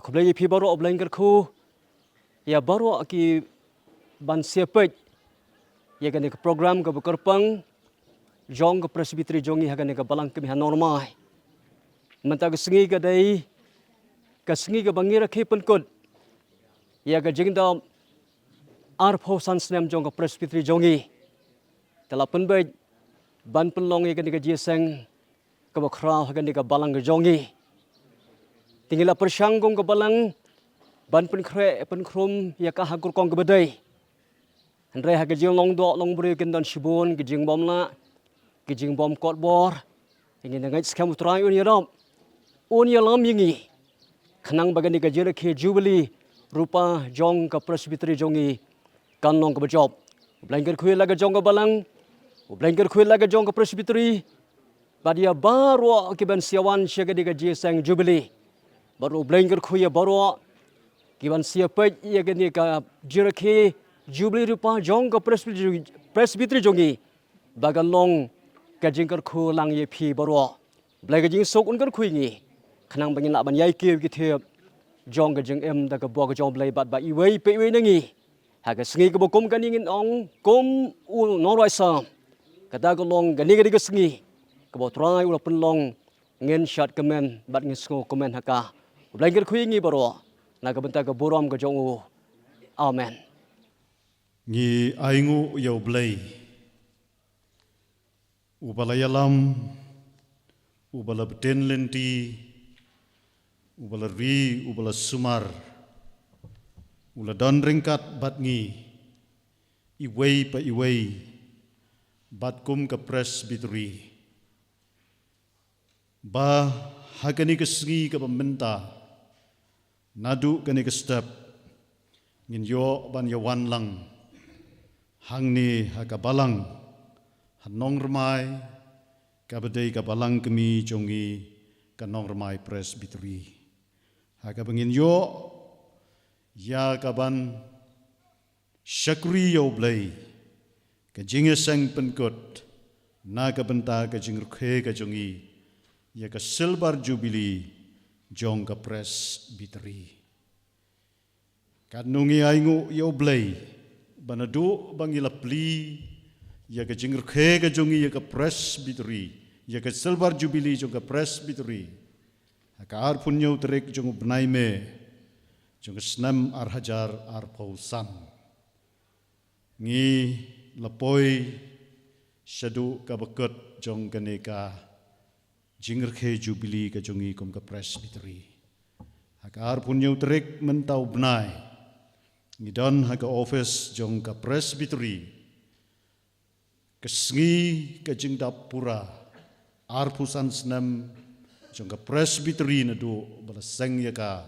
Kublai pi baru oblain kerku. Ya baru aki ban siapet. Ya kan ke program ke bekerpang. Jong ke presbiteri jongi hakan ke balang ke mihan normal. Mentang ke sengi ke dai. Ke sengi ke bangira ke penkut. Ya ke jengda arpo sansnem jong ke presbiteri jongi. Telah penbaik ban penlong ya kan ke jieseng ke bakrau hakan ke balang ke jongi. Tinggal persyanggung ke balang ban penkrum ya ka hakur kong ke bedai. Hendrai ha gejing long do long beri kendan shibun gejing bom la gejing bom kot bor ingin ngai skam utrai un yaram un yalam yingi khnang bagani gejira ke jubilee rupa jong ka presbiteri jongi kan long ke bejob blangker khuil laga jong ka balang blangker khuil laga jong ka presbiteri badia baru ke ban siawan syaga diga jesang jubilee baru blangker khuya baru kiban siapa ya gani ka jirake Jubilee rupa jong ke presbiteri jongi bagan long kajingkar khu lang ye phi baro blai kajing sok unkar khuingi khnang bangin la ban yai ke ki jong kajing em da ka bo ka jong blai bat ba iwei pe wei nangi ha ka sngi ka bokom kaningin ong kom u norwai sam kata ka long gani gani ka sngi ka bo trai u pen long ngen shat kemen bat ngisngo komen haka blai kar khuingi baro na ka benta ka borom ka jong u amen Ngi aingu yau blai ubala yalam ubala beten lenti ubala ri ubala sumar ula don ringkat bat ngi iwei pa iwei bat kum ka presbiteri ba hagani kesengi ka pementa nadu gani ke step ngin yo ban yawan lang hang ni haka balang hanong remai kabadai ka balang kemi jongi kanong remai presbiteri haka bengin yo ya kaban syakri yo blai ka jingeseng penkut na ka benta ka jingrukhe ka jongi ya ka silver jubilee jong ka presbiteri kanungi aingu yo blai banadu bangila pli ya ka jingrukhe ka jongi ya ka presbiteri ya ka silver jubilee jong ka presbiteri ka ar punyo trek jong benai me jong snam ar hajar ar pausan ngi lapoi shadu ka bakut jong kaneka jingrukhe jubilee ka jongi kom ka presbiteri ka ar punyo trek mentau benai ngidon haga office jong ka presbiteri kesengi ka jingdapura arpusan senam jong ka presbiteri nadu balaseng ya ka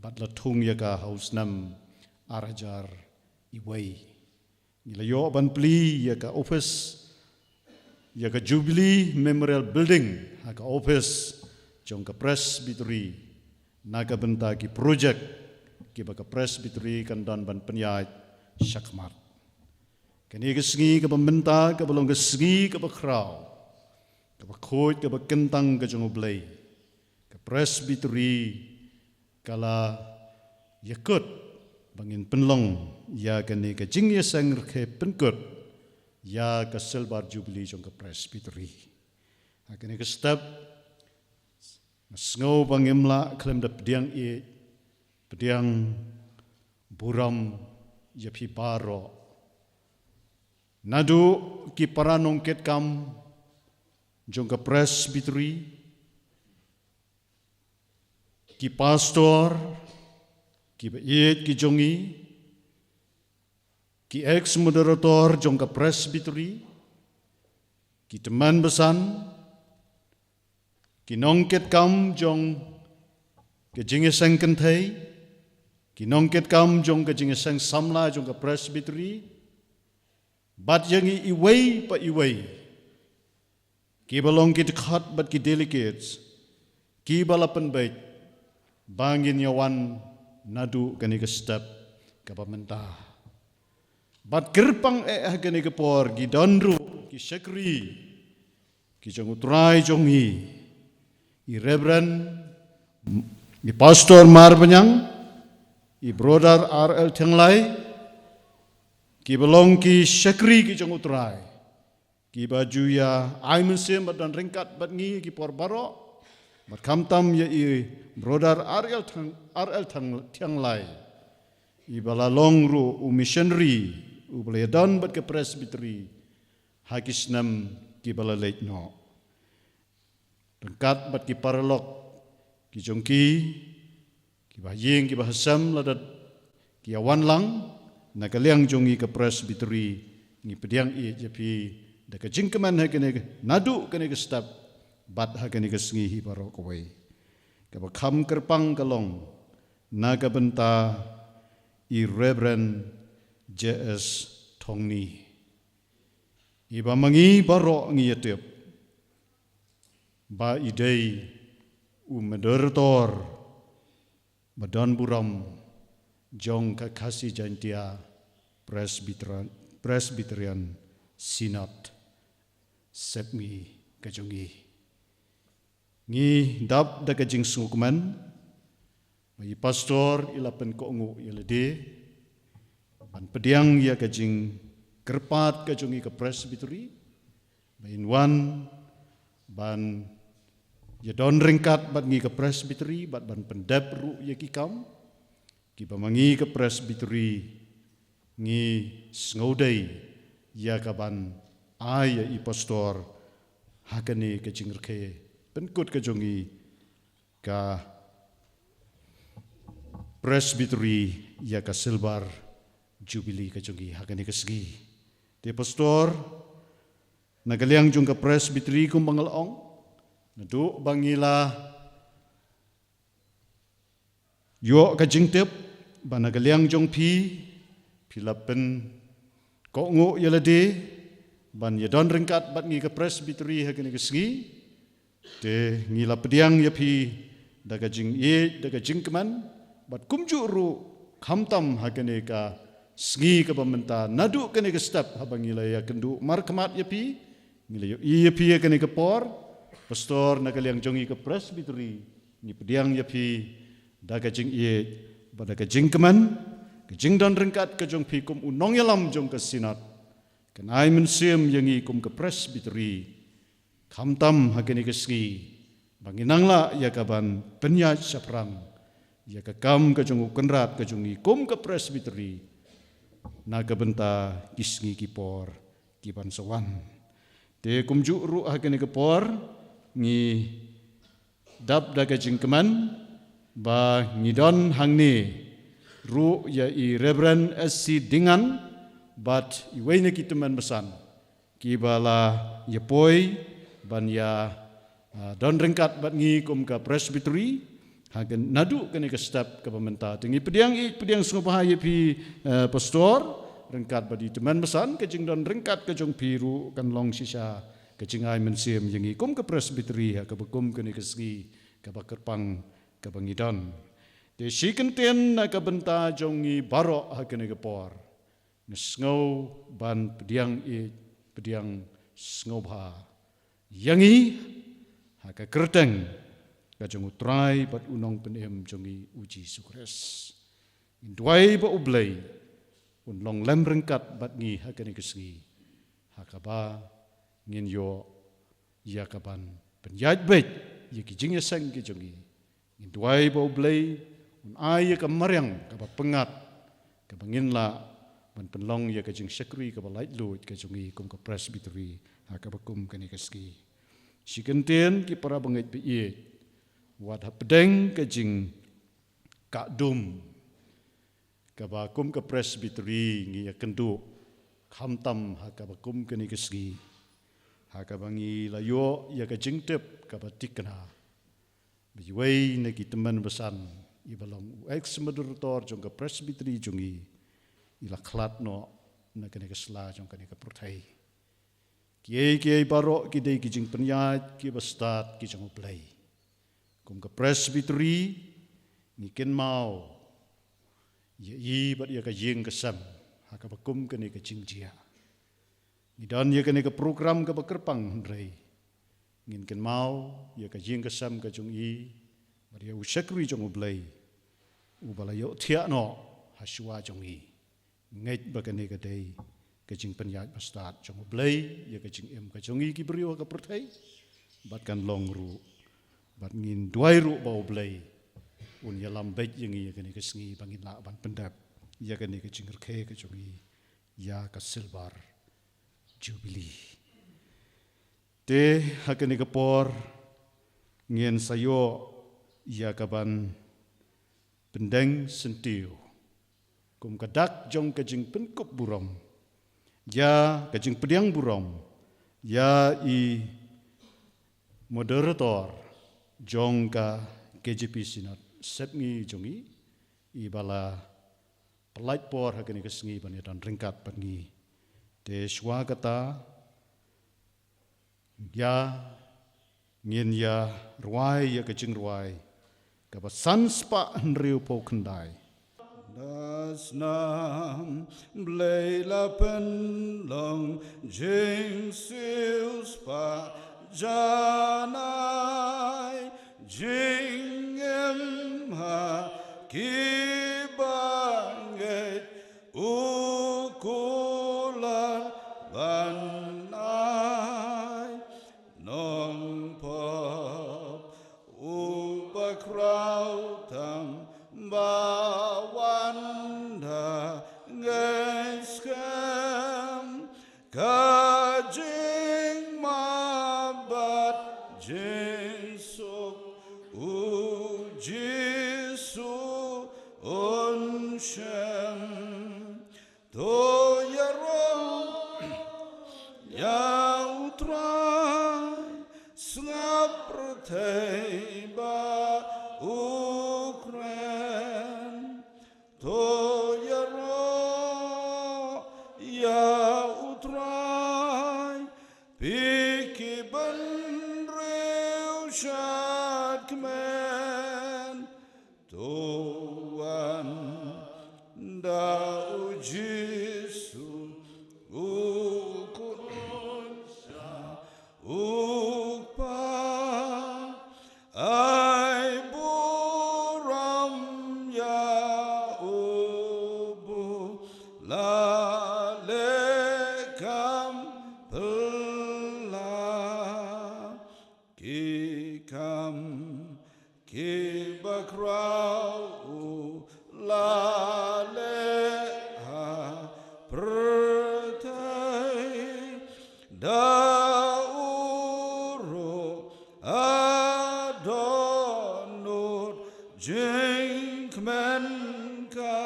batlatung ya ka hausnam arajar iwei nilayo ban pli ya ka office ya ka jubilee memorial building haga office jong ka presbiteri naga bentagi project kiba ka presbiteri kan dan ban penyait syakmat kini kesengi ke pementa ke belum kesengi ke bakrau ke bakut ke bakentang ke jongoblai ke presbiteri kala yakut bangin penlong ya kini ke jingya sang ke penkut ya ke silver jubilee jong ke presbiteri kini ke step ngau bangimla klem da pediang pediang buram yapi baro nadu ki paranong ket kam jong ka presbiteri ki pastor ki bait ki jongi ki ex moderator jong ka presbiteri ki teman besan ki nongket kam jong ke jingeseng kentai kinongket kam jong ka jingeseng samla jong ka presbiteri bat yangi iwei pa iwei ki balong ki dekat bat ki delegates ki balapan bait bangin yawan nadu kani ka step ka pamenta bat gerpang kani ka por ki donru ki syakri ki jong utrai jongi i reverend Ni pastor mar banyang, i brother RL Tenglai, ki belong ki syakri ki jong utrai, ki baju ya ai mensim dan ringkat bat ngi ki por baro, bat kamtam ya i brother RL Tenglai, i balalong ru u missionary, u balayadan bat ke presbytery, hakisnam ki balalait no. Ringkat bat ki paralok, ki jongki, ki bahaying, ki bahasam ladat, ki awan lang, nakaliang jongi ke presbytery, ngi pediang i japi, daka jingkeman hakene nadu kene ke step, bat hakene ke sengi hibaro kawai. Kaba kam kerpang kalong, naga benta i Reverend J.S. Tongni. Iba mangi baro ngi yatip, ba idei, moderator badan buram jong kakasi jantia presbyterian sinat sepmi kajongi ngi dap da kajing sungukman bagi pastor ilapen ko ngu ilade ban pediang ya kajing kerpat kajongi ke presbytery bain wan ban ya don ringkat bat ngi ke presbytery bat ban pendep ru ya kikam ki pamangi ke presbytery ngi sngodai ya kaban ai ya i pastor hakane ke jingirke penkut ke jongi ka presbytery ya ka silver jubilee ke jongi hakane ke segi te pastor nagaliang jong ka presbytery kum bangalong nadu bangila yo ka jingtep banagaliang jong pilapen ko ngo yalade ban yadon ringkat bat ngi ka presbytery hakene ke sengi te ngila pediang ya pi daga jing daga jingkeman bat kumju ru khamtam hakene ka sengi ka pamenta nadu kene ke step habangila ya kendu markemat ya pi ngila yo ya pi hakene ke por pastor nakaliang jongi ke presbytery ni pediang ya pi daga jing badaga jingkeman ke jing don ringkat ke jong pi kum unong yalam jong ke sinat kan ai mensim yangi kum ke presbytery khamtam hakene ke ski banginangla ya kaban penyat saprang ya ka kam ke jong kenrat ke jongi kum ke presbytery naga benta kisngi kipor kiban sawan te kum ju ru hakene ke por ngi dap daga jingkeman ba ngidon hangni ru ya i Reverend SC Dingan bat iwayna kiteman besan ki bala ya poi ban ya don ringkat bat ngi kum ka presbytery hagen nadu kene ke step ke pementa tingi pediang sungpah ya pi pastor ringkat badi teman besan ke jing don ringkat ke jong piru kan long sisa kecingai mensim yangi kum ke presbytery ka bekum kene kesgi ka bakerpang ka bangidon de sikenten ka benta jongi baro ha kene ke por ngesngau ban pediang sngoba yangi ha ka kerteng ka jong utrai bat unong penem jongi uji sukres indwai ba ublai unlong lem ringkat bat ngi ha kene kesgi ha ka ba ngin yo ya kaban penjat bet ya kijing ya sang ki jongi ngin duai bo blai un ai ka maryang ka pengat ka bangin la ban penlong ya kijing sekri ka light load ka jongi kum ka presbytery ha ka bakum ka ni kaski sikenten ki para bangit bi wat ha pedeng ka jing ka dum ka bakum ka presbytery ngi ya kendu khamtam ha ka bakum ka ni kaski haka bangi layo ya ka jingtep ka batikna biwei na ki teman besan ibalong ex moderator jong ka presbytery jongi ila khlat no na kene ka sla jong kene ka prothai kiai baro ki dei ki jing penyat ki bastat ki jong play kum ka presbytery ni ken mau ye bat ya ka jing ka sam haka bakum kene ka jingjia dan ya kene ke program ke bekerpang hendrai ngin ken mau ya ka jing kesam ka jung i Maria usyakri jong ublay ubalayo tia no haswa jong i ngait bagane kadai kajing penyat bastat jong ublay ya kajing em kajong i kibriwa ka pertai bat kan long ru bat ngin duai ru ba ublay un ya lambet yang i kani kesngi bangin la ban pendap ya kani kajing rke kajong i ya ka silver jubilee te hakani kapor ngien sayo ia kaban pendeng sentiu kum kadak jong kajing penkup burom ya kajing pediang burom ya i moderator jong ka KJP Sinat setngi jongi i bala pelait por hakani kesngi bani dan ringkat bangi te shwa kata ya ngin ya ruai ya kajing ruai kaba sanspa nriu po kendai das nam blela pen long jing sius pa janai jing em ha kibanget ukular banai nong pop krautam bawanda ngeskem kajing mabat jinsuk ujisu unshem toyarong yautrai snaprtei ba Ukraine toyaro ya utrai piki banreu shakmen toan da ujisu ukurunsa ukpa ai buram ya ubu la lekam pela kikam kibakrau la leha pertai dauro adonur jinkmen ka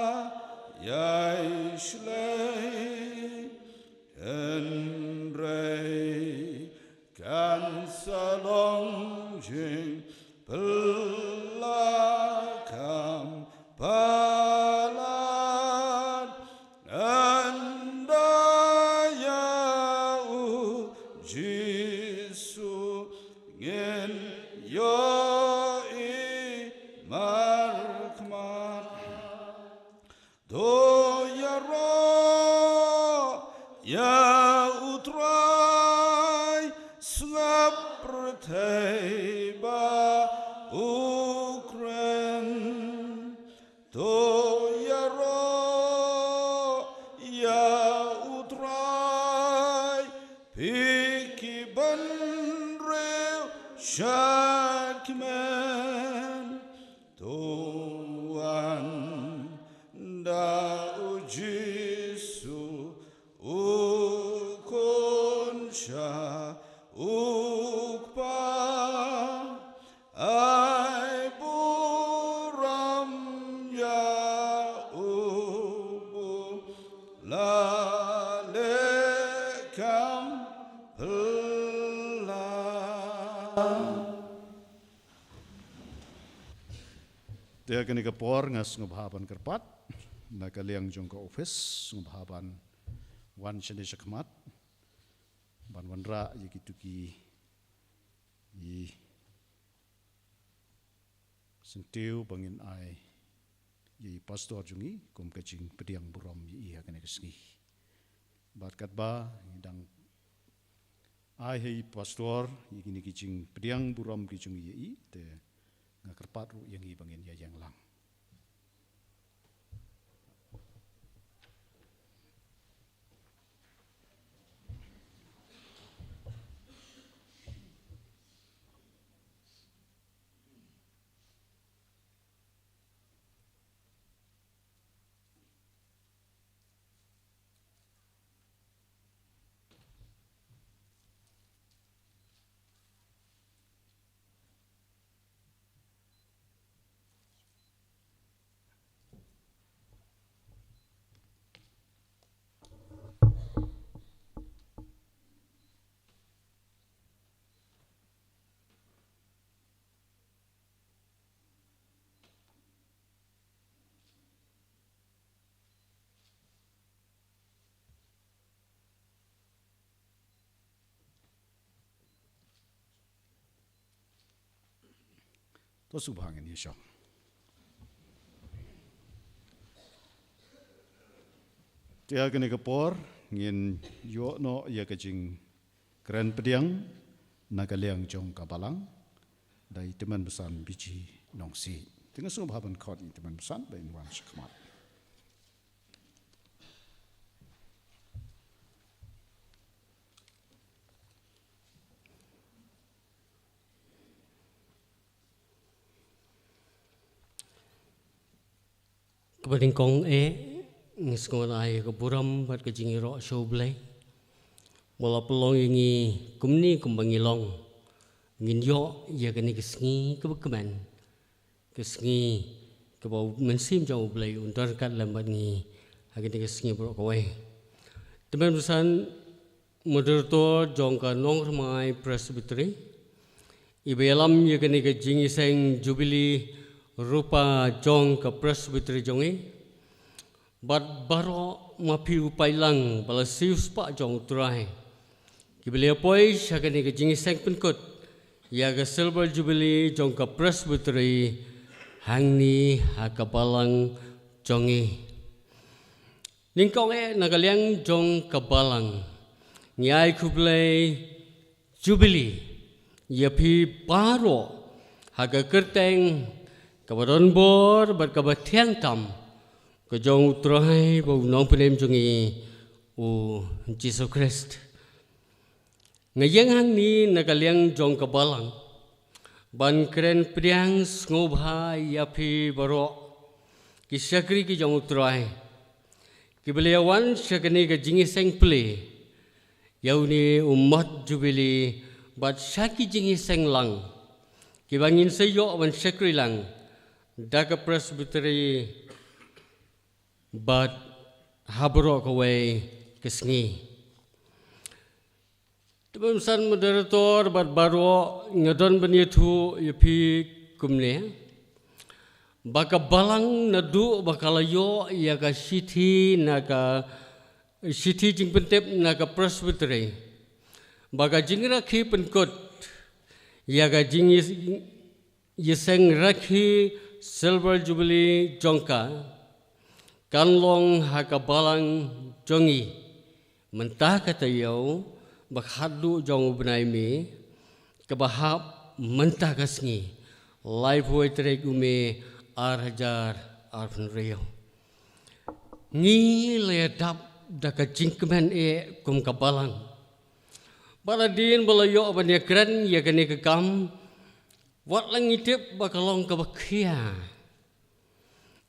yaishlei enrei kan salong jing pelakam palan andaya jisu ngin yo i markman do yaro ya utrai snaprtei ba Ukraine do yaro ya utrai piki banreu shakmen tuan da ujisu ukunsha ukpa ai buram ya ubu la lekam pela dia kini kapor ngas ngabhaban kerpat nakaliang jong ka office ngabhaban wan chene shakmat ban wanra yikituki yi sentiu bangin ai yi pastor jungi kum kaching pediang buram yi hakane kesngi bat katba dang ai hei pastor yi kini kicing pediang buram kicung yi te ngakerpat ru yang ibangin ya yang lang. To subhangin Yesus. Tia kene kapor ngin yo no ya kajing keren pediang nagaliang jong kabalang dai teman besan biji nongsi. Tengah subhaban khot teman besan dai wan shakmat. Kepada kong ngiskon ay keburam bat kejingi rok shoblay. Mula pelong ingi kumni kumbangilong. Ngin yo ya kani kesengi kebekeman. Kesengi kebau mensim jauh blay untuk kat lambat ni agak kesengi berok kawai. Teman pesan moderator jongka nong ramai presbytery. Ibu alam ya kani kejingi seng jubili rupa jong ke presbytery jongi bat baro mapi upailang bala sius pak jong turai kibeli apoi syakani ke jingi seng penkut ya ke silver jubilee jong ke presbytery hangni hakabalang jongi ningkong nagaliang jong kabalang nyai kublai jubilee ya pi baro haga kerteng kabaron bor bat kabat tiang tam kejong utrai bau nong penem jungi u Jesus Christ ngayang hang ni nagaliang jong kabalang ban keren priang ngobha yapi baro kisakri ki jong utrai kibeliawan syakani ke jingi seng ple yauni umat jubili bat syaki jingi seng lang kibangin sayo wan syakri lang Daga presbytery but habrok away kesengi. Teman moderator but baro ngadon benitu yapi kumne. Baka balang nadu bakalayo yaga city naga city jing pentep naga presbytery. Baka jingra ki penkot yaga jingi yeseng rakhi Silver Jubilee jongka kanlong hakabalang jongi mentah kata yau bakhadu jong benai mi kebahap mentah kasngi live waitrek ume arhajar arfan rio ngi ledap daka jingkemen kum kabalang baladin balayo abanya keren ya kene kekam Wat lang itip bakalong kabakia.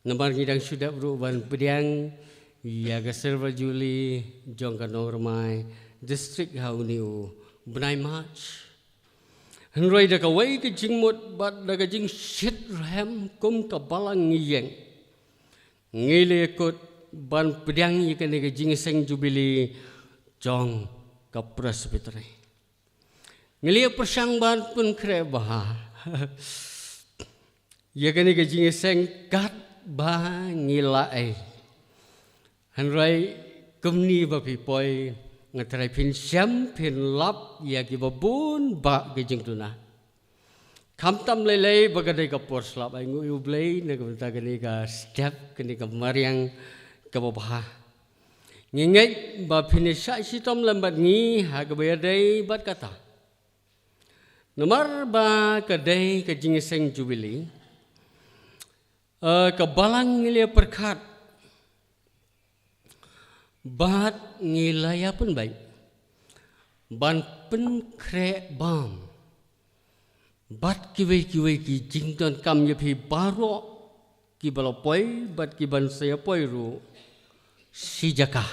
Nambar ngidang sudah beruban pediang ya ke Silver Jubilee jong kanong ramai district hauniu benai march. Henry dah kawai ke jingmut bat dah ke jing shit ram kum kabalang ngiyeng. Ngile ikut ban pediang ya ke jing seng Jubilee jong ke presbytery. Ngile persang ban pun krebah. Ya kani ke jingi seng kat ba ngilai hanrai kumni ba pipoi ngatrai pin syam pin lap ya ki babun ba ke jing tuna kam tam lelei bagadai ka por slap ai ngu ublei na ka kani ka step kani ka mariang ka babah ngingai ba pin sya sitom lambat ngi ha ka bayadai bat kata Nomor ba kadai ke jingiseng Jubilee ke balang ngilia perkat bat ngilaya pun baik ban pen krek bam bat kiwe ki jington kam yapi baro ki balopoi bat ki ban saya poi ru si jaka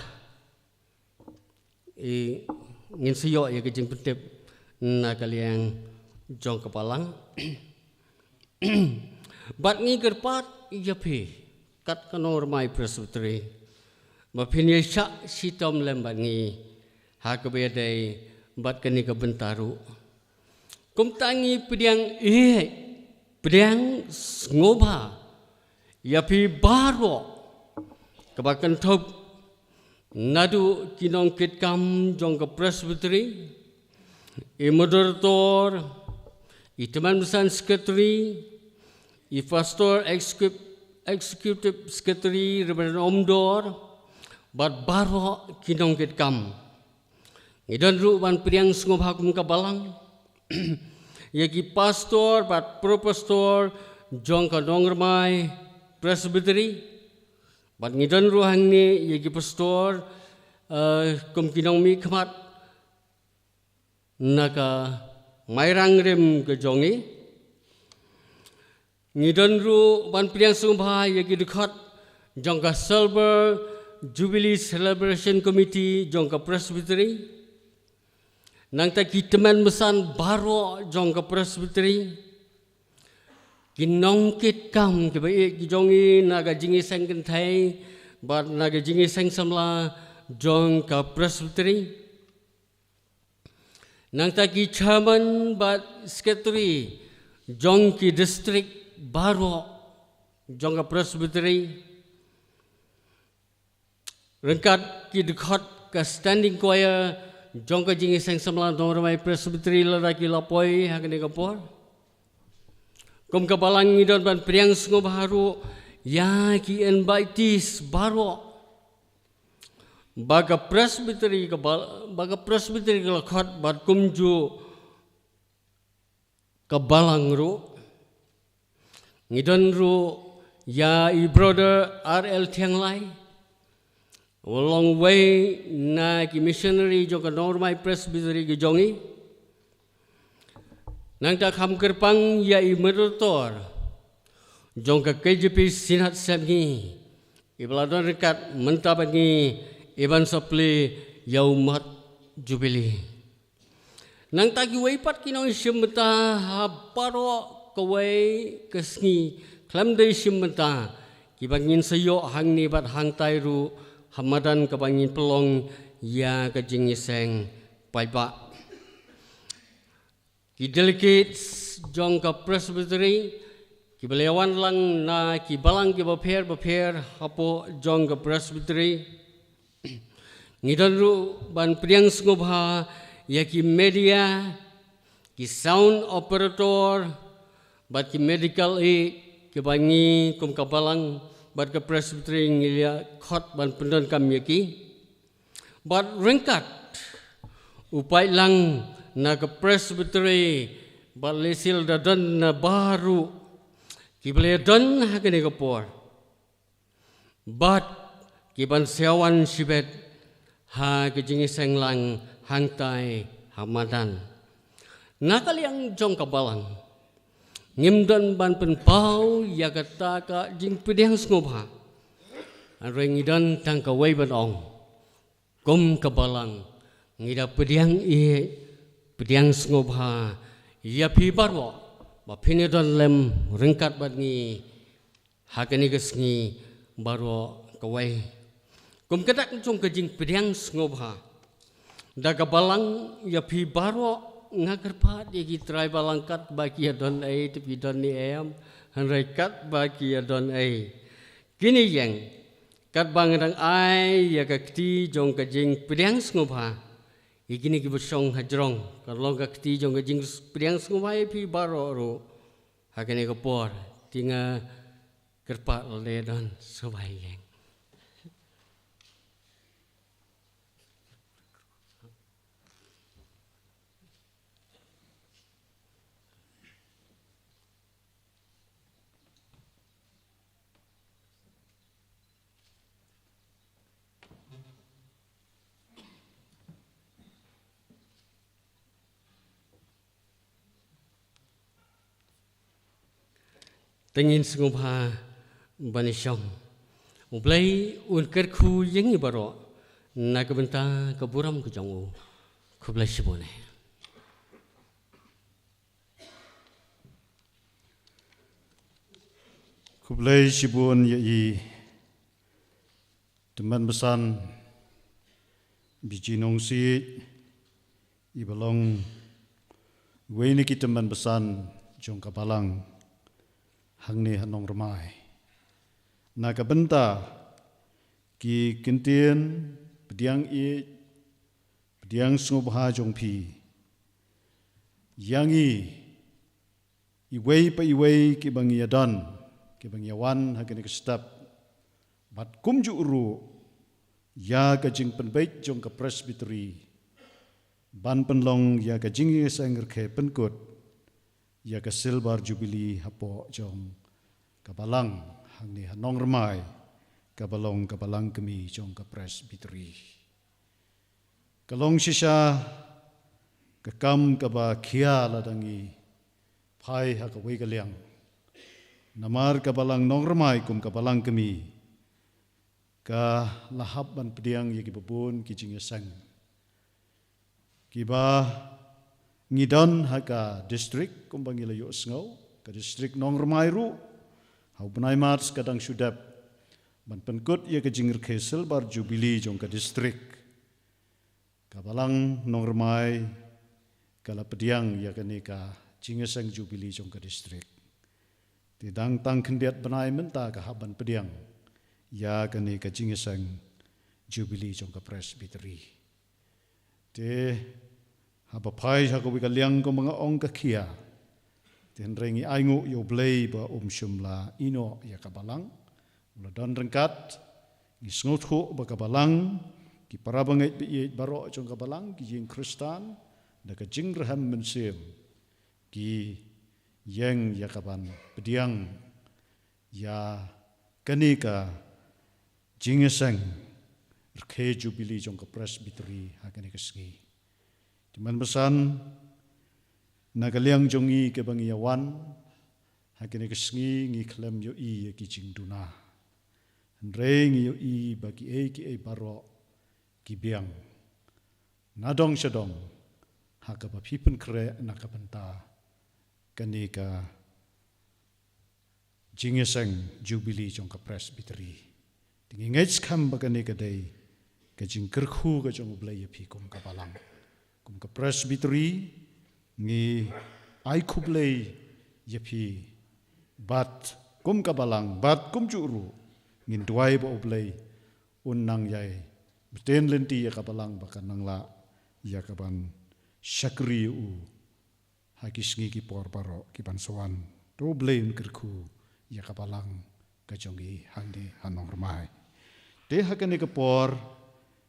ngin siyo ya ke jing pentep na kaliang jong kepalang bat ngi gerpat yapi kat kanor mai presbytery bapini syak sitom lembat ngi hakabedai bat kani ke Bentaru kum tangi pediang ngoba yapi baro kebakan thop nadu kinong kitkam jong ke presbytery moderator teman besan sekretari pastor executive secretary Reverend Omdor bat baro kinong kitkam idan ru ban priang sungop hakum kabalang yaki pastor bat propastor jong ka dongramai presbytery bat ngidan ru hangni yaki pastor kum kinong mi khamat naka mairang rem ke jongi ngidan ru ban priang sungop yaki dekat jong ka Silver Jubilee Celebration Committee jong ka presbytery nang ta teman besan baro jong ke presbytery kinong kit kam ke bae ki jongi naga jingi seng kentai bat naga jingi seng samla jong ke presbytery nang ta chairman bat secretary jong ki district baro jong ke presbytery rengkat ki dekat ke standing choir jong ka jingi seng samlang dong ramai presbytery lalaki lapoi hakani kapor kum kabalang ngidon ban priang sungo baharu ya ki invitees baro baga presbytery lakhat bat kumju kabalang ru ngidon ru ya i brother RL Tianglai along way na ki missionary jong ka normai presbytery ki jongi nang ta kham kerpang ya i moderator jong ka KJP sinat sabni ibladon rekat mentabangi iban sapli yaumat Jubilee nang ta ki weipat kinong simta haparo kawai kesngi klamdai simta ki bangin sayo hangni bat hang tairu hamadan kabangin pelong ya kejingiseng paiba ki delegates jong ka presbytery ki belewan lang na ki balang ki baper hapo jong ka presbytery ngidan ru ban priang sngobha ya ki media ki sound operator bat ki medical aid ki bangi kum ka balang bat ke presbytery ngilia khot ban pendon kam yaki bat rengkat upai lang na ke presbytery bat lesil dadan na baru ki bele don hakene kapor bat ki ban sewan sibet ha ke jingi senglang hangtai hamadan nakal yang jong kabalang ngimdan ban penpau ya kata ka jing pediang sngobha rengidan tang ka wei ban ong kum kabalang ngida pediang sngobha ya pi barwo ba pinedon lem rengkat bat ngi hakani gesngi barwo ka wei kum kadak jong ka jing pediang sngobha da kabalang ya pi barwo ngakarpat yaki tribal angkat baki adon ai tepi don ni em hanrekat baki adon ai kini yang kat bangdang ai ya kakti jong ka jing priang sngobha igini ki bosong hajrong kalong kakti jong ka jing priang sngobha pi baro ro hakene kapor tinga kerpat le don sobai yang tengin sungguh banisong. Ublay unker ku yang ibaro nagabenta kaburam ku jongu ku blay sibone. Kublai Shibun yai teman besan biji nongsi ibalong weni ki teman besan jong kabalang hangni hanong remai naga benta ki kintian pediang pediang sungubha jong pi yangi iwei pa iwei ki bangi adan ki bangi awan hakini kestap bat kumju uru ya ka jing penbait jong ka presbytery ban penlong ya ka jing sanger ke penkut ya ka silver jubilee hapo jong kabalang hangni hanong remai kabalong kabalang kemi jong ka presbytery kalong sisa kakam kaba kia ladangi pai haka wegaliang namar kabalang nong remai kum kabalang kemi ka lahap ban pediang yaki babun ki jingesang kiba ngidon haka distrik kum bangila yu sngau ka distrik nong remai ru hau benai mats kadang sudap ban penkut ya ka jingir kesel bar jubilee jong ka distrik kabalang nong remai kala pediang ya ka nika jingesang jubilee jong ka distrik tidang tang kendiat benai menta ka haban pediang ya kani ka jingesang jubilee jong ka presbytery te haba pai ha ko wika liang ko mga ong ka kia ten rengi aingu yo blei ba shumla ino ya kabalang ula don rengkat gi snotho ba kabalang ki parabangai bi baro jong kabalang ki jing kristan da ka jingraham mensem ki yang ya kaban pediang ya kanika jingesang rke jubilee jong ka presbytery hakani keski teman besan nagaliang jongi ke bangiawan hakani keski ngi klem yo i ki jingduna reng yo i bagi ki baro ki biang nadong sedong hakaba pipen kre nakabenta kanika jingesang jubilee jong ka presbytery tingingais kam bakanika dei ka jingkerkhu ka jong blai pi kum ka balang kum ka presbytery ngi ai khublei yapi bat kum ka balang bat kum juru ngin duai bo blai unnang yai beten lenti ya ka balang bakan nangla ya ka ban syakri u hakis ngi ki por paro ki pansoan do blame kerku ya kapalang kajongi handi hanong remai te hakani ka por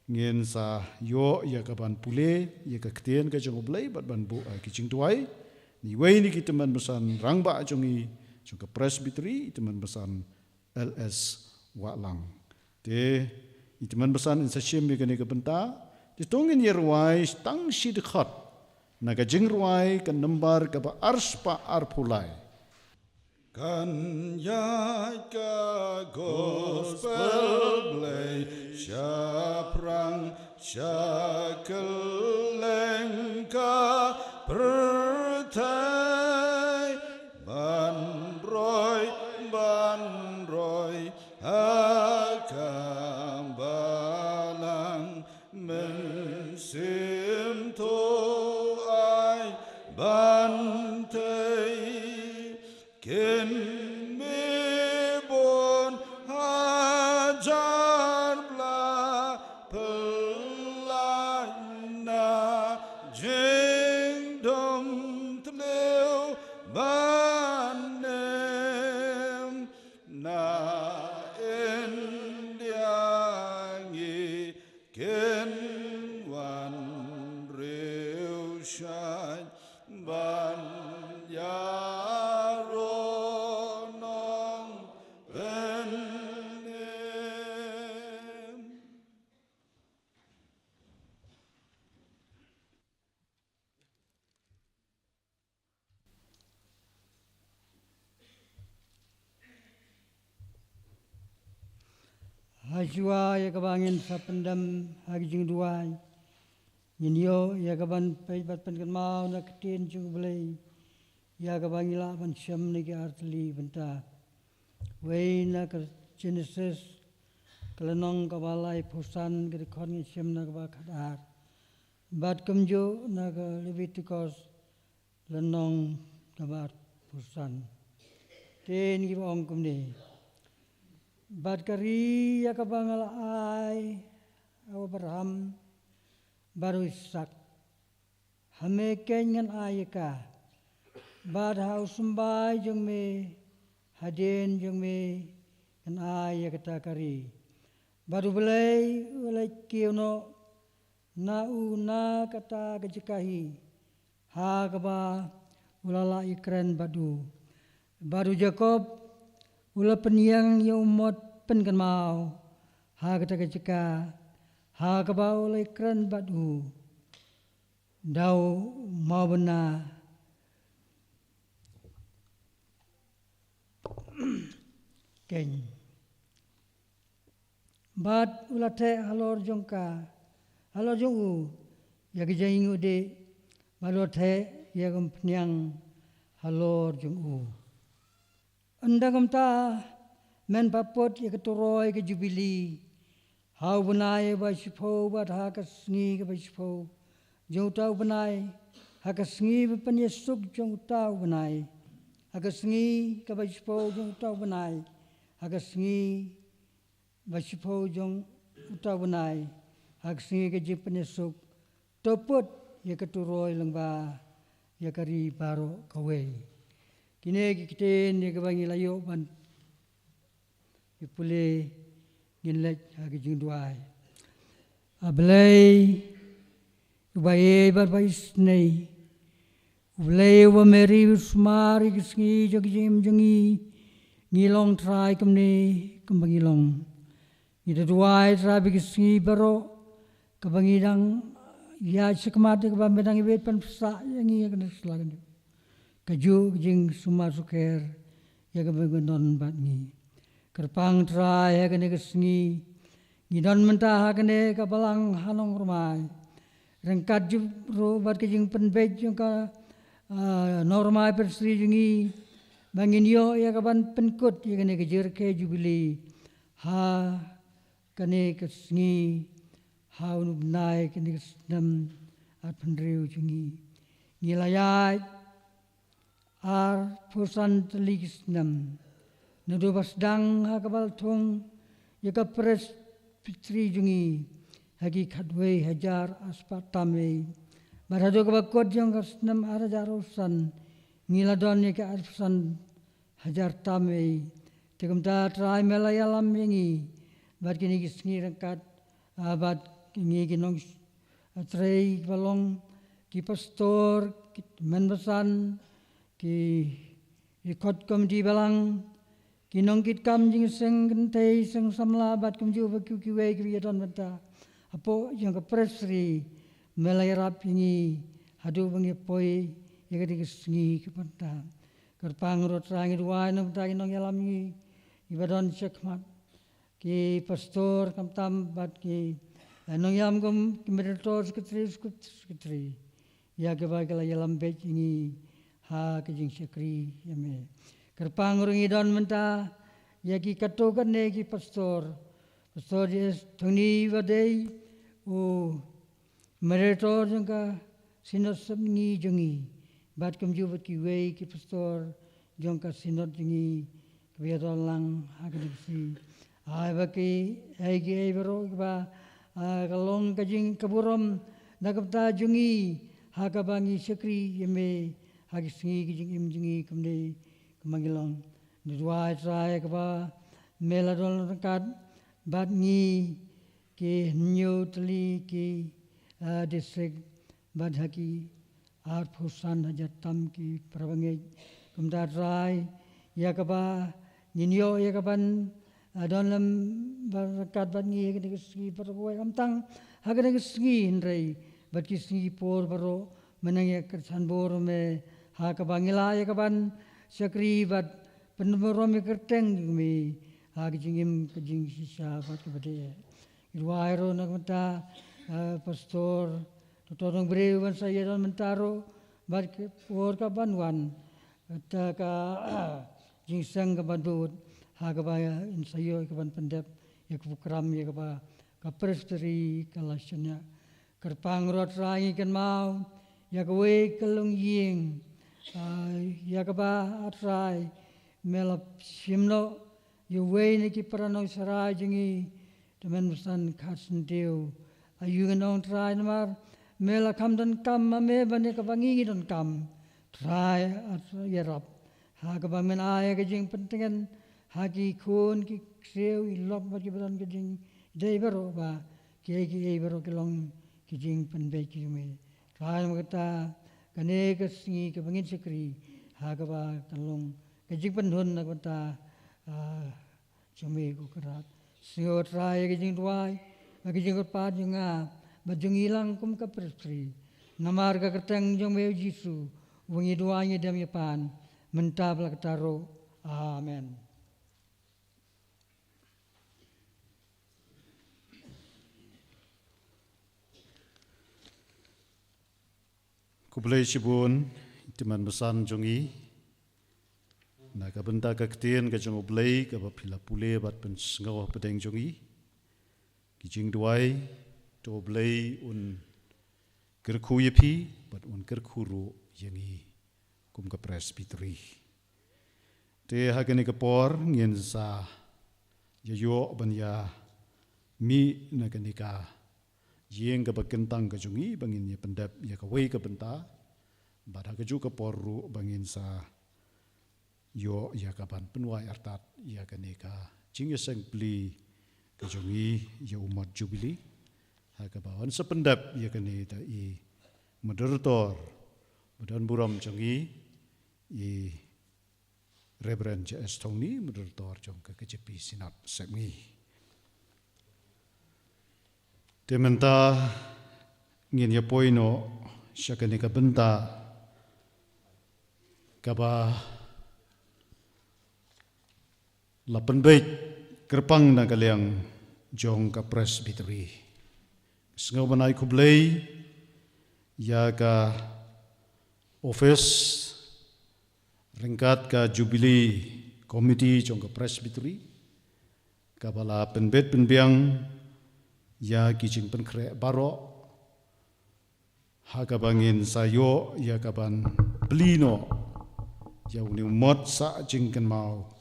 ngin sa yo ya kaban pule ya ka ktien ka jong blai bat ban bu ki jing tuai ni wei ni ki teman besan rangba jongi jong ka presbytery teman besan LS Walang te teman besan in sa shim ka ni ka benta te tongin yerwai tang shi de khat naga jingruai kan nembar ka ba arspa arpulai kan ya ka gospel blai syaprang syakelengka pertai banroi akam balang mensim to bantai ken mebon hajar bla pelana jeng dom tleu banem na endiangi ken wan reu shai ban yaronong benem Hajua ya kabangin sa pendam hagijing duai. Nyinyo ya kaban paibat penkan mau na ketin jung belai. Ya kabangila ban syam ni ke artli benta. Wei na ke Genesis kelenong kabalai pusan ke kon syam na ka kadar. Bat kemjo na ke Leviticus lenong kabar pusan. Ten ki ong kumni. Bat kari ya kabangala ai Abraham baru Ishak. Hame kenyan ayaka. Bat haus sembai jeng me haden jeng me kan ayaka kari. Baru belai kiono na una kata kejikahi. Ha kaba ulala ikren badu. Baru Jacob ula penyang ya umot penkan mau. Ha kata kejika. Ha kaba ula ikren badu. Dau mau benar. Ken. Bat ula te halor jongka. Halor jongu. Ya kejaing ude. Balor te ya penyang halor jongu. Andagam ta men papot ya keturoi ke jubili. Hau benai ba sipo bat ha kasngi ke ba sipo. Jong tau benai ha kasngi ba penyesuk jong tau benai. Ha kasngi ke ba sipo jong tau benai. Ha kasngi ba sipo jong tau benai. Ha kasngi ke je penyesuk. Topot ya keturoi lengba ya kari baro kawai. Kini kita ni kebangi layu ban ipule ginlet hagi jingduai. Ablay ubaye barbais nei. Ublay wa meri usmari kisngi jogjim jongi ngilong trai kemni kembangilong. Ida duai trabi kisngi baro kebangidang ya sekemati kebambedang ibet pan pesa yang ia kena selagan. Kaju jing sumar suker ya kebegonon batni. Kerpang trai ya kene kesngi. Ngidon mentah kene kabalang hanong rumai. Rengkat jubro bat kejing penbej yang ka normai persri jungi. Bangin yo ya kaban penkut ya kene kejer ke jubili. Ha kene kesngi. Ha unubnai kene kesnam at pendriu jungi. Ngilayat ar pusan teligis nam. Nudu basdang hakabal tung yaka pres pitri jungi hagi kadwei hajar aspartame. Barhadu kabakot yang kasnam arajar usan ngiladon yaka arpusan hajar tame. Tekamta trai melayalam yengi bat kini kisngi rengkat bat kini kinong trei balong ki pastor ki menbesan ki ikot komdi balang kinong kit kam jing seng gentei seng samla bat kumju baku kiwe kiwiaton benta apo yang ke presri melayarap ini hadu bangi poi yang ke sengi ke benta kerpang rot rangi dua nong ta kinong yalam ni ibadon cekmat ki pastor kam tam bat ki nong yalam kom kimerator sekretari ya ke bagala yalam bet ini ha kejing syakri yame kerpang urang idon menta ya ki katokan ne ki pastor jes thuni wadei o meritor jangka sinot sabngi jongi bat kamju bat ki wei ki pastor jangka sinot jongi kbiadon lang hakadisi ai baki ai ki ai baro ba kalong kajing kaburom nakapta jongi hakabangi syakri yame hagi sengi kijing im jingi kumde kemangilong dua trai kaba meladol rekat bat ngi ki nyu teli ki distrik bat haki ar pusan haja tam ki prabange kumda trai ya kaba ninyo ya kaban dalam rekat bat ngi ke sengi perwai amtang hagi ke sengi ndrai bat ki sengi por baro menang kersan bor me ha kabangila ya kaban syakri bat penurom kerteng mi jingim ke jing sisa pat ke bade irwairo nak menta pastor totong brewan saya dan mentaro bat ke por ka banwan ta ka jing sang ka badut ka ba insayo ka ban pendep ya ka program ya ka ba ka presteri kalasnya kerpang rot rangi kan mau ya ka we kalung ying ya ka ba atrai melap simno you we ni ki parano sarai jingi temen musan khasen deu ayu nong trai namar mela kam dan kam me bane ka bangi don kam trai at yerap ha ka ba men aya ka jing pentengan ha ki khun ki kreu I lop ba ki ban ka jing dei baro ba ki baro ki long ki jing pen be ki me trai ma ta kane ka singi ka bangin sekri ha ka ba kalong ka jing pen hun na ta Jami ko kerat. Singo try ke jing tuai, ke jing pat jing bajung hilang kum ka prestri. Namar ka keteng jong me Yesu, wengi duanya dam yapan, mentabla ketaro. Amen. Kublai sibun, teman besan jongi. Na ka benda ka ketien ka jong oblei ka ba phila pule bat pen sngawah pedeng jongi ki jing duai to oblei un kerkhu yepi bat un kerkhuru yangi kum ka presbytery te ha ka por ngien sa yo ban ya mi na ka yeng ka ba kentang ka jongi bangin ye pendap ya ka wei ka benta bat ha ka ju ka por ru bangin sa yo ya kapan penuai artat ya kaneka jing yeseng pli kejongi ya umat jubili ha kabawan sependap ya kaneta I moderator badan buram jongi I Reverend J.S. Tony moderator jong ke KJP Sinat Sekmi tementa ngin ya poino syakaneka benta kaba lapan baik kerpang na kaliang jong ka presbytery. Sengaw banay kublay ya ka office ringkat ka jubilee committee jong ka presbytery kabala penbet penbiang ya kijing penkre baro ha kabangin sayo ya kaban blino ya uni umot sa jingkan mau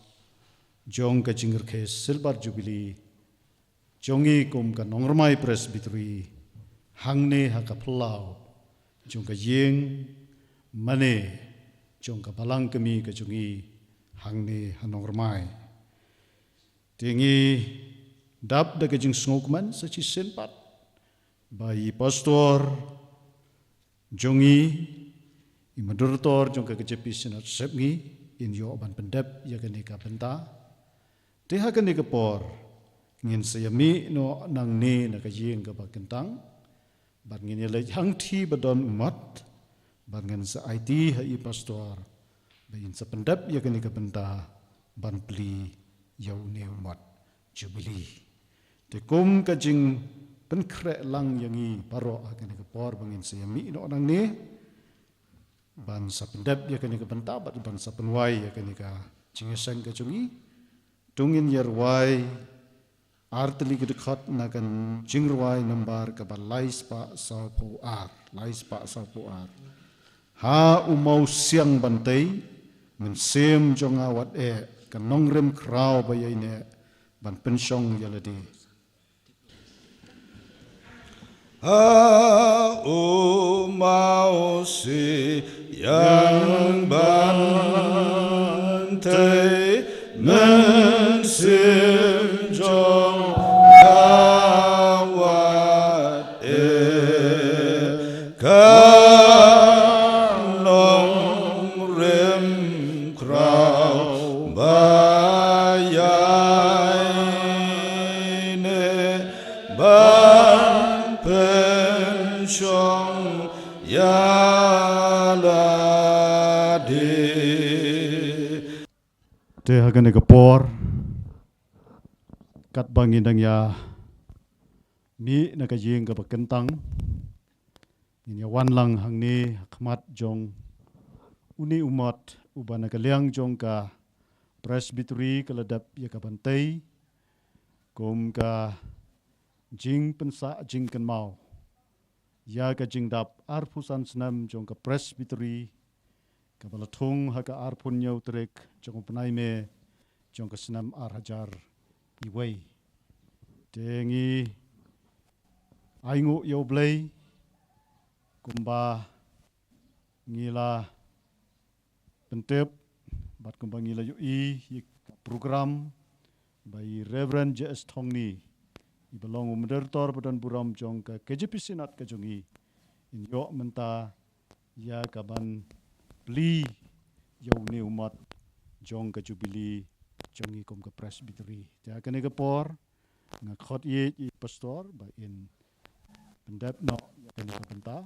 jong ka jingir ke silver jubilee jongi kum ka nongramai presbytery hangne ha ka plau jong ka yeng mane jong ka balang kami ka jongi hangne ha nongramai tingi dap da ka jing snokman sa chi senpat bai pastor jongi I moderator jong ka KJP Sinat Sekmi in yo ban pendep ya ka ka benta Teha kan por ngin sayami no nang ne na kajing ka bagentang ban ngin le hang thi badon umat ban ngin sa IT ha I pastor bayin sa pendap ya kan ka benta ban pli yau ne umat jubilee te kum kajing penkre lang yangi paro kan ka por bangin sayami no nang ne ban sa pendap ya kan ka benta ban sa penwai ya kan ka jingesang ka jungi Tungin yerwai arteli kedekat nakan jingruai nambar kaba lais pa saupo ar ha umau siang bantai men sem jonga wat kan nongrem krau bayai ne ban pensyong yaladi ha umau siang bantai men sim jong kawat kanong rem krau bayai ne ban pensyong yalade te hagan ka por kat bangin dang ya mi na ka jing ka bakentang in ya wan lang hang ni khmat jong uni umat ubana ka liang jong ka presbytery ka ladap ya ka bantai kum ka jing pensa jing kan mau ya ka jing dap arpusan snam jong ka presbytery ka balatung ha ka arpun nyau trek jong penai me jong ka snam arhajar iway tengi aingu yo blay kumba ngila pentep bat kumba ngila yu program by Reverend J.S. Thongni ibelong umedertor badan buram jong ka KJP Sinat ka jongi in yo menta ya kaban pli yo ne umat jong ka jubili jongi kom ka presbytery ja kane ka por nga khot ye pastor ba in pendap no ya kane ka benta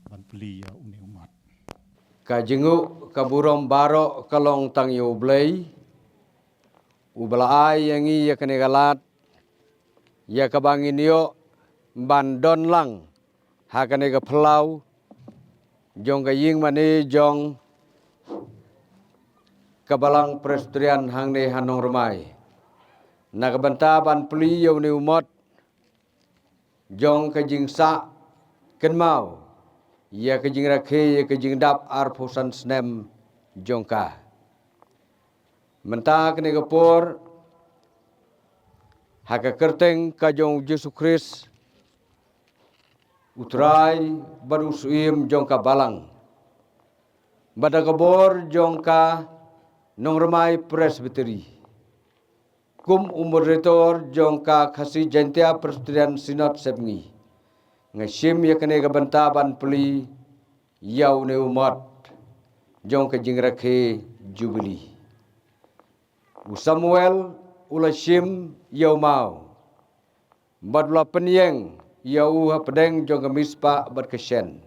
ban pli ya uni umat ka jengu ka burom baro kalong tang yu blay ubala ai yangi ya kane galat ya ka bangin yo ban don lang ha kane ka plau jong ka ying mani jong kabalang presbyterian hang ne hanong remai nakabanta ban pli yo ni umot jong ka jing sa ken mau ya ka jing rakhe ya ka jing dap ar phusan snem jong ka menta kene ka por ha ka kerteng ka jong Yesus Christ utrai baru suim jong ka balang badagabor jong ka nong remai presbytery kum umoderator jong ka khasi jantia presbyterian sinat sebngi ngasim ya kene ka banta ban pli yau ne umat jong ka jingrakhe jubili Samuel ulasim yau mau badla penyeng yau ha pedeng jong ka mispa bad keshen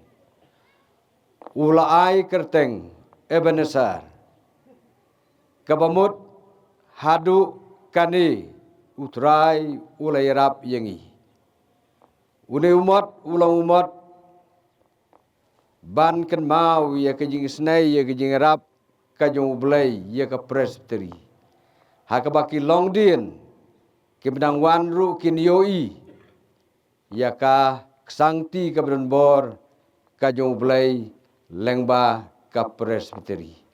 ula ai kerteng Ebenezer kabamut hadu kani utrai ulai rap yengi une umat ulang umat ban kan mau ya ke jing snai ya ke jing rap ka jong blai ya ka presbytery ha ka baki long din ke bedang wan ru kin yoi ya ka sangti ka bedon bor ka jong blai lengba ka presbytery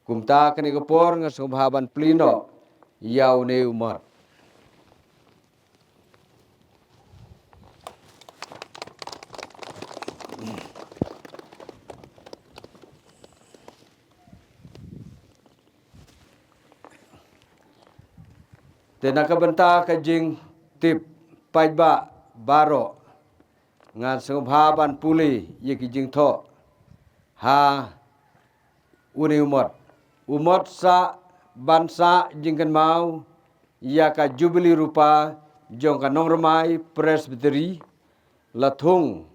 kumta kani kapor nga subhaban plino yau ne umat tenaka benta ka jing tip pajba baro nga subhaban puli yeki jing tho ha uni umat sa bansa jingkan mau ya ka jubili rupa jong ka nongramai presbytery lathung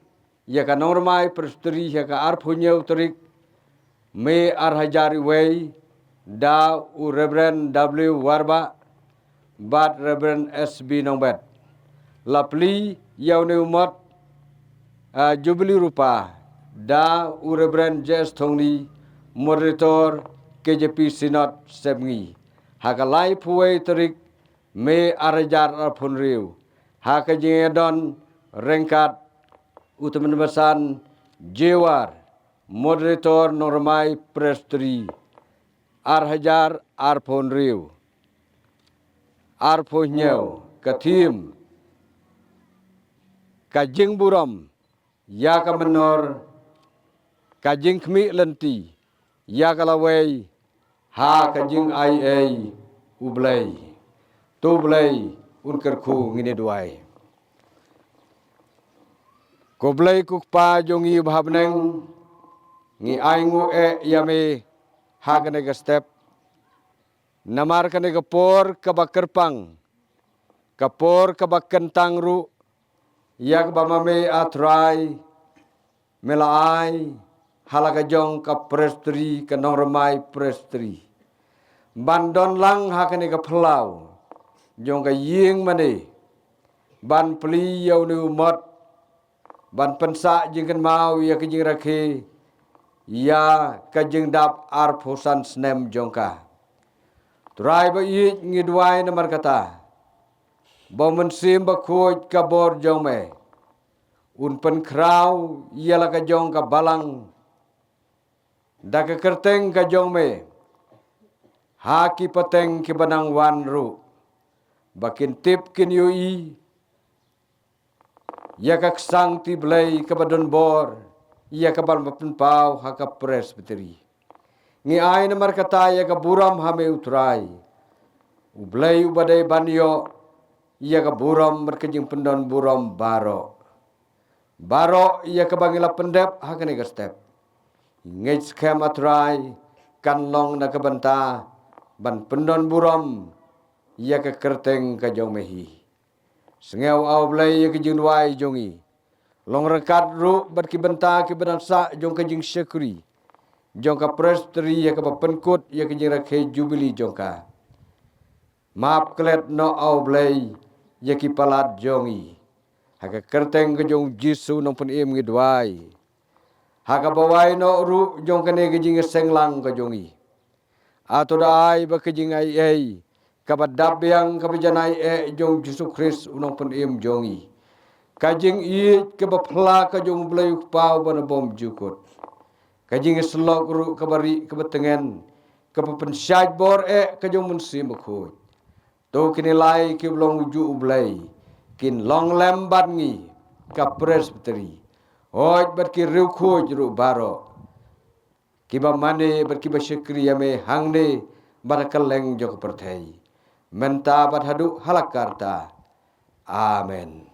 ya ka nongramai presbytery ya ka arpunyau terik me arhajari way da u Reverend W Warba bat Reverend SB Nongbet lapli yau ne umat jubili rupa da u Reverend J.S. Thongni moderator KJP Sinat Sebngi haka lai puai terik me arajar arpun riu haka jingedon rengkat utaman basan jewar moderator normai presbytery arhajar arpun riu arpunyau kathim kajing buram ya ka menor kajing kmi lenti ya kalawai ha kajing ai ublai tu blai unker khu ngine duai ko blai ku pa jongi bhabneng ngi aingu yame ha kane ga step namar kane ga por ka bakerpang kapor ka bakentang ru yak bamame atrai melai halaga jong ka presbytery ka nongramai presbytery bandon lang hakane ka plau jong ka ying mani ban pli yau ni umat ban pensa jing kan mau ya ke jing rakhi ya ka jing dap ar phosan snem jong ka turai ba yi ngidwai na mar kata ba men sim ba khoj ka bor jong me un pen krau yala ka jong ka balang da ka kerteng ka jong me ha ki pateng ki banang wan ru bakin tip kin yui ya ka sang ti blai ka badon bor ya ka bal mapen pau ha ka presbytery ngi ai na mar kata ya ka buram ha me utrai ublai ubadai banyo ya ka buram berkejing pendon buram baro ya ka bangila pendep ha ka ne step ngai scam atrai kan long na ka banta ban pendon buram ya ka kerteng ka jong mehi sengau au blai ya ka jing wai jongi long rekat ru bat ki benta ki benasa jong ka jing sekuri jong ka presbytery ya ka penkut ya ka jing rakhe jubilee jong ka map klet no au blai ya ki palat jongi haka kerteng ka jong jisu nong pen im ngidwai haka bawai no ru jong ka ne ka jing senglang ka jongi ato dai ba ka jing ai kabadab yang kabajanai jong Yesus Kristus unong pen im jongi kajing i kabapla ka jong blai pau bana bom jukut kajing slok ru kabari kabatengen kapapen syaj bor ka jong mensim khoj to kini lai ki blong ju blai kin long lembat ngi ka presbytery hoj bat ki riu khoj ru baro kiba mane bat kiba syekri yame hangne barakaleng jok perthai menta bat hadu halakarta amen.